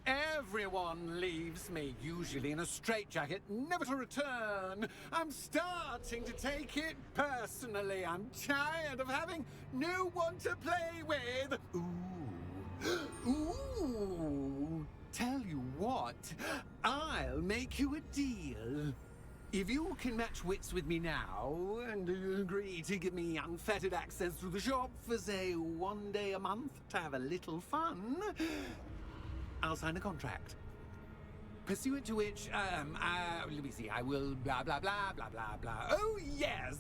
Everyone leaves me, usually in a straitjacket, never to return. I'm starting to take it personally. I'm tired of having no one to play with. Ooh. Ooh. Tell you what, I'll make you a deal. If you can match wits with me now, and agree to give me unfettered access through the shop for, say, 1 day a month to have a little fun, I'll sign a contract. Pursuant to which, let me see, I will blah, blah, blah, blah, blah, blah. Oh, yes,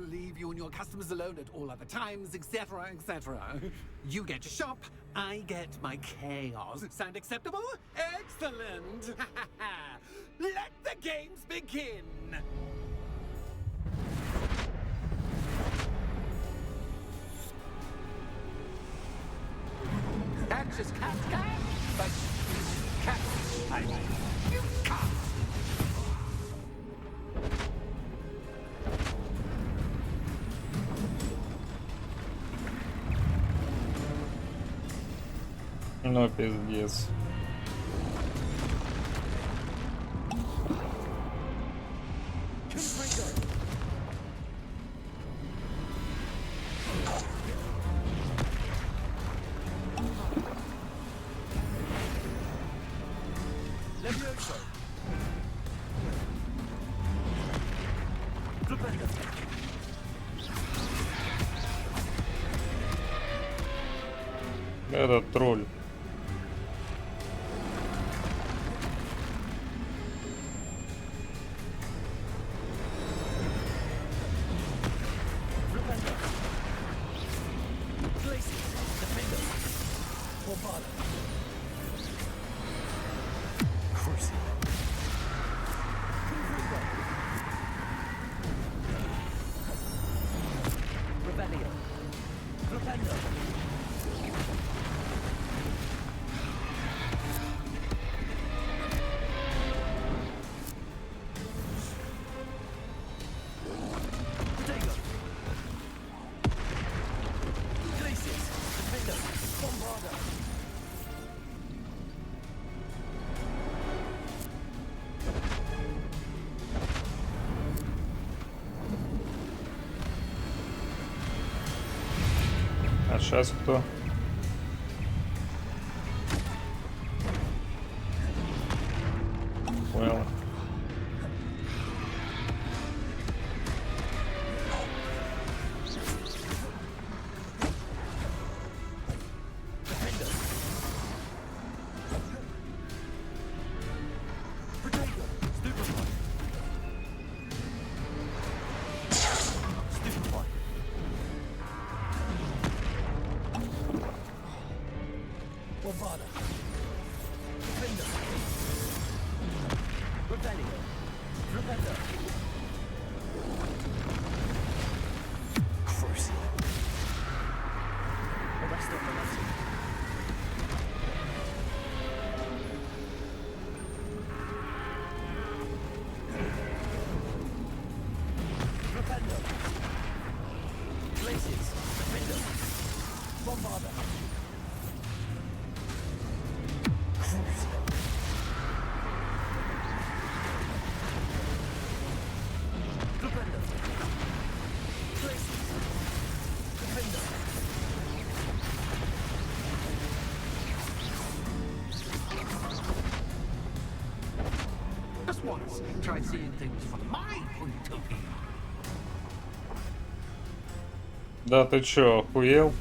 leave you and your customers alone at all other times, etc., etc. You get to shop, I get my chaos. Sound acceptable? Excellent! Let the games begin! Anxious cat, but cat, you can't! Ну, пиздец. Этот тролль. А сейчас кто? Well. Just once, try seeing things from my point of view. Да ты чё, охуел?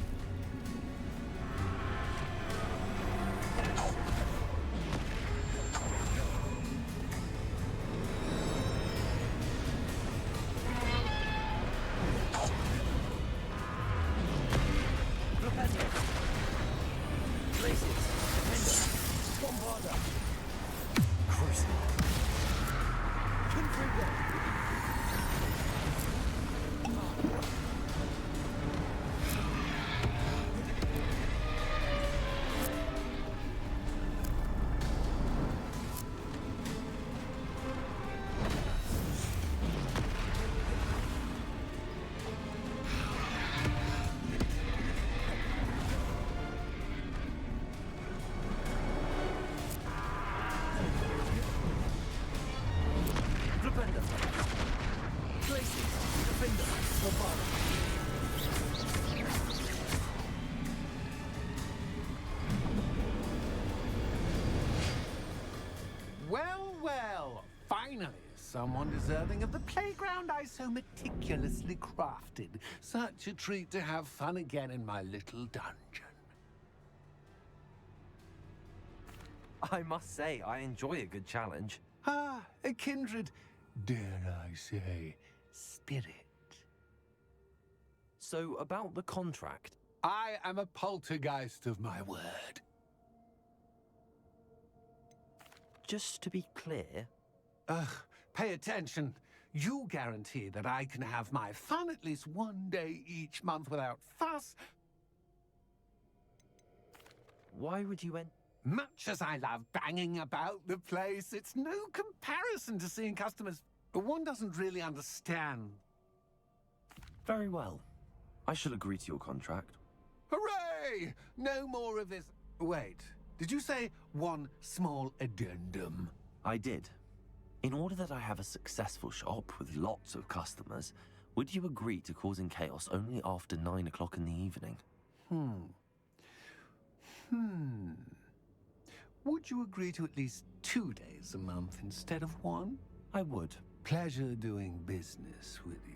Well, well, finally, someone deserving of the playground I so meticulously crafted. Such a treat to have fun again in my little dungeon. I must say, I enjoy a good challenge. Ah, a kindred, dare I say, spirit. So, about the contract. I am a poltergeist of my word. Just to be clear, Ugh, pay attention. You guarantee that I can have my fun at least one day each month without fuss. why would you Much as I love banging about the place, it's no comparison to seeing customers one doesn't really understand. Very well. I shall agree to your contract. Hooray! No more of this. Wait, did you say one small addendum? I did. In order that I have a successful shop with lots of customers, would you agree to causing chaos only after 9 o'clock in the evening? Would you agree to at least 2 days a month instead of one? I would. Pleasure doing business with you.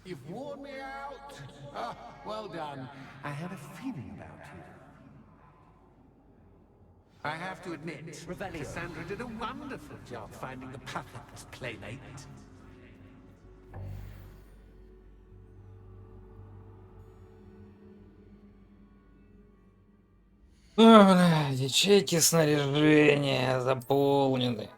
You've worn me out. Ah, well done. I had a feeling about you. I have to admit, Cassandra did a wonderful job finding the perfect playmate. О, бля, ячейки снаряжения заполнены.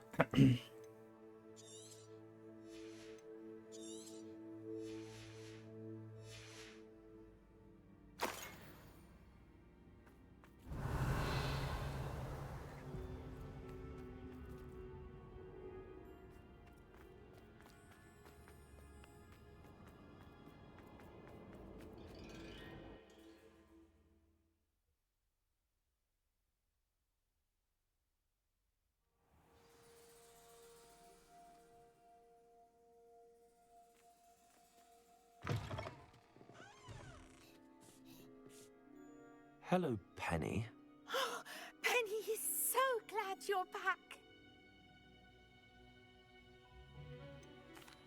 Hello, Penny. Penny is so glad you're back.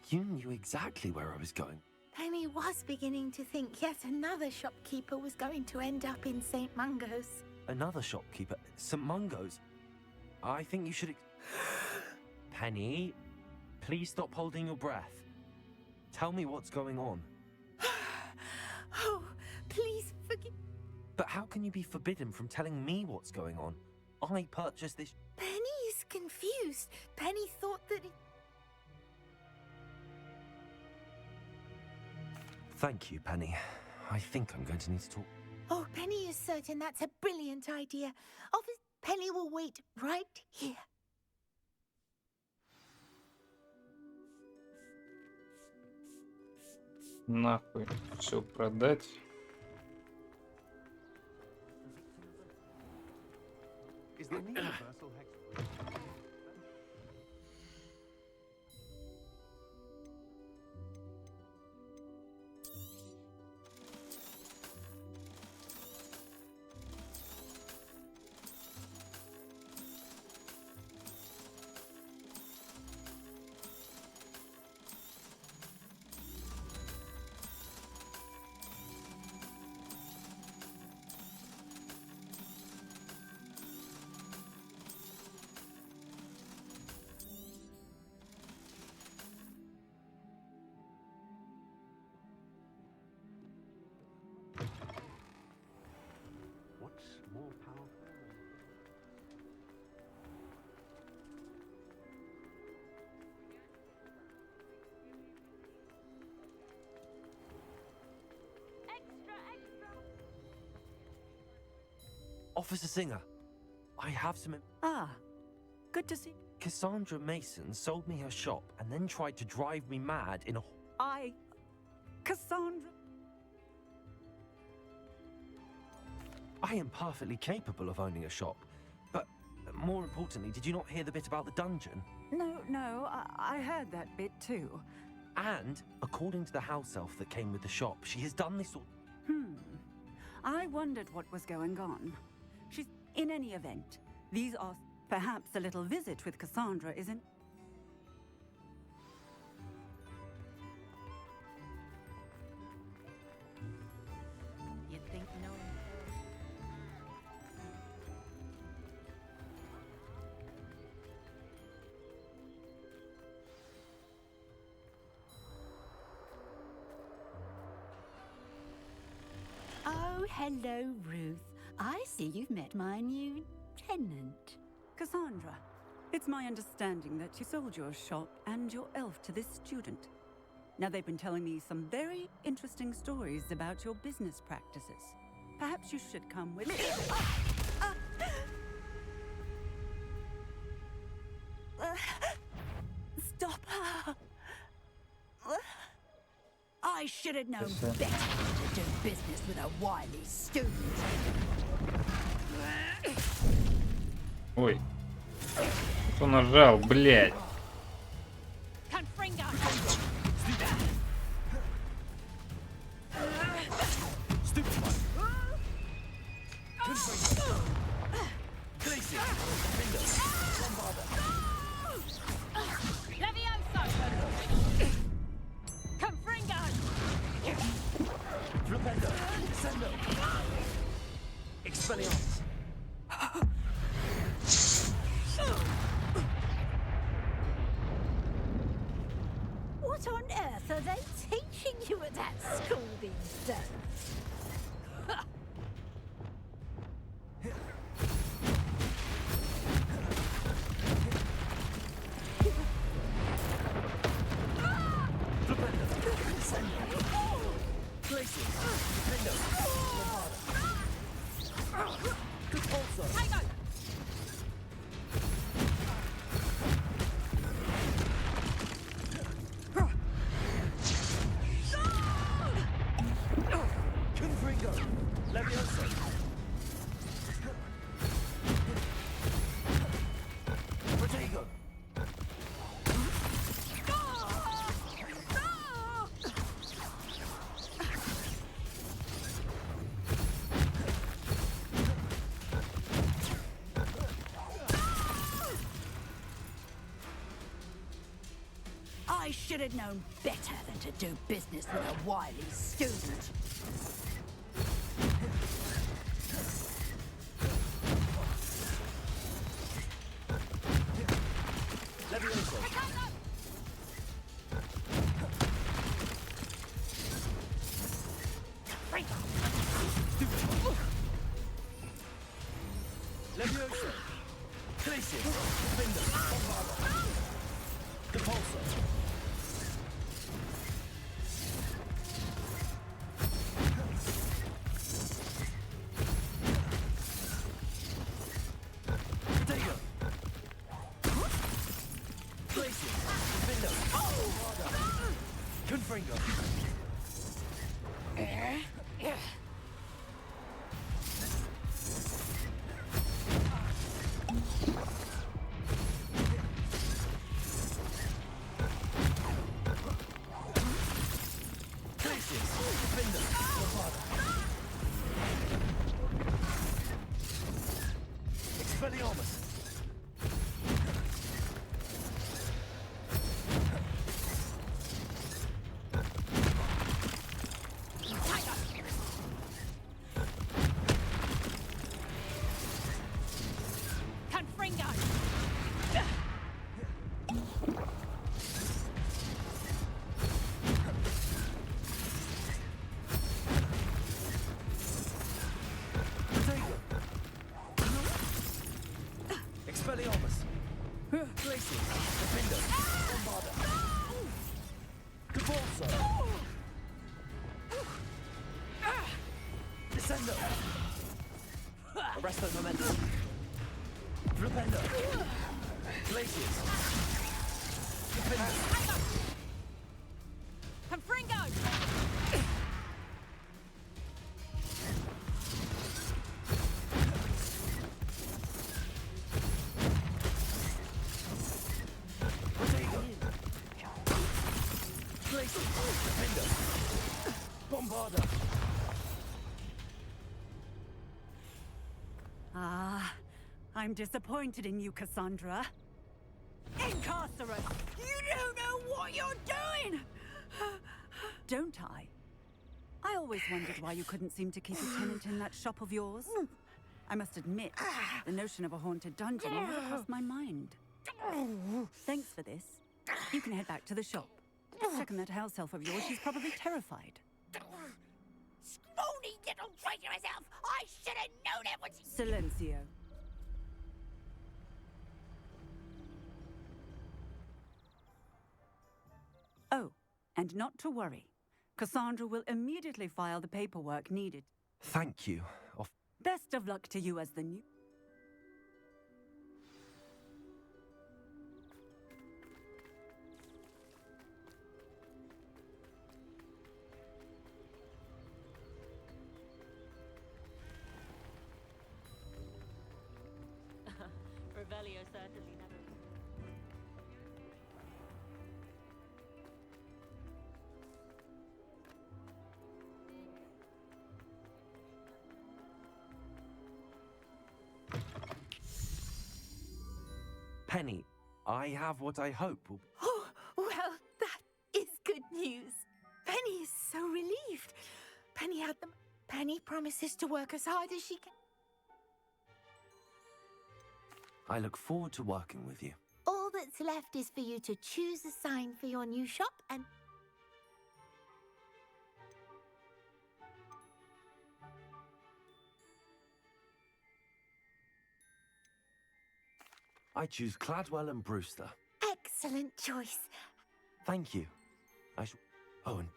You knew exactly where I was going. Penny was beginning to think yet another shopkeeper was going to end up in St. Mungo's. Another shopkeeper, St. Mungo's. I think you should. Penny, please stop holding your breath. Tell me what's going on. Oh, please forgive. But how can you be forbidden from telling me what's going on? I purchased this. Penny is confused. Penny thought that it... Thank you, Penny. I think I'm going to need to talk. Oh, Penny is certain that's a brilliant idea. Penny will wait right here. Нахуй все продать. Is there any universal hex? What's more powerful? Officer Singer, I have some. Ah, good to see. Cassandra Mason sold me her shop and then tried to drive me mad in a. Cassandra. I am perfectly capable of owning a shop, but more importantly, did you not hear the bit about the dungeon? No, I heard that bit too. And according to the house elf that came with the shop, she has done this. I wondered what was going on. In any event, these are perhaps a little visit with Cassandra isn't. You think no? Oh, hello, Ruth. I see you've met my new tenant. Cassandra, it's my understanding that you sold your shop and your elf to this student. Now, they've been telling me some very interesting stories about your business practices. Perhaps you should come with me. Stop her! I should have known better than to do business with a wily student. Ой. Кто нажал, блядь? I should have known better than to do business with a wily student. Arresto momentum. Flipendo. Glaciers. Confringo! Bombarda. Ah, I'm disappointed in you, Cassandra. Incarcerate! You don't know what you're doing! Don't I? I always wondered why you couldn't seem to keep a tenant in that shop of yours. I must admit, the notion of a haunted dungeon never crossed my mind. Thanks for this. You can head back to the shop. Second that house elf of yours, she's probably terrified. Scrawny little traitor herself! I should have known it was... Silencio. Oh, and not to worry. Cassandra will immediately file the paperwork needed. Thank you. Best of luck to you as the new... Revelio certainly never. Penny, I have what I hope will... Oh, well, that is good news. Penny is so relieved. Penny had them. Penny promises to work as hard as she can. I look forward to working with you. All that's left is for you to choose a sign for your new shop and... I choose Cladwell and Brewster. Excellent choice. Thank you. Oh, and